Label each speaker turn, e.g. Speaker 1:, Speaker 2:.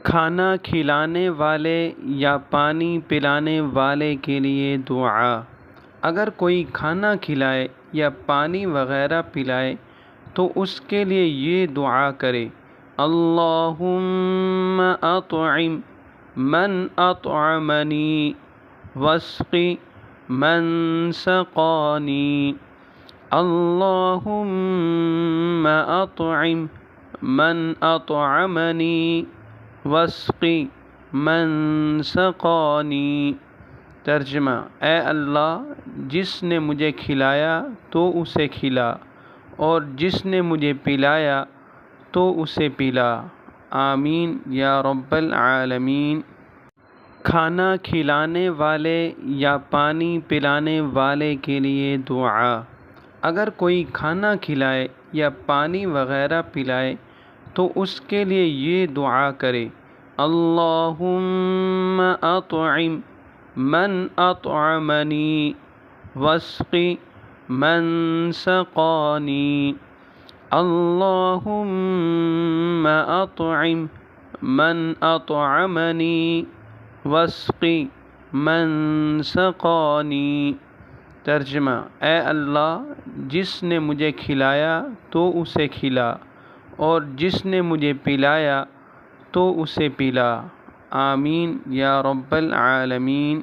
Speaker 1: کھانا کھلانے والے یا پانی پلانے والے کے لیے دعا۔ اگر کوئی کھانا کھلائے یا پانی وغیرہ پلائے تو اس کے لیے یہ دعا کرے: اللہم اطعم من اطعمنی واسقی من سقانی۔ اللہم اطعم من اطعمنی واسقی من سقانی۔ ترجمہ: اے اللہ، جس نے مجھے کھلایا تو اسے کھلا، اور جس نے مجھے پلایا تو اسے پلا۔ آمین یا رب العالمین۔ کھانا کھلانے والے یا پانی پلانے والے کے لیے دعا۔ اگر کوئی کھانا کھلائے یا پانی وغیرہ پلائے تو اس کے لیے یہ دعا کرے: اللہم اطعم من اطعمنی واسقی من سقانی۔ اللہم اطعم من اطعمنی واسقی من سقانی۔ ترجمہ: اے اللہ، جس نے مجھے کھلایا تو اسے کھلا، اور جس نے مجھے پلایا تو اسے پلا۔ آمین یا رب العالمین۔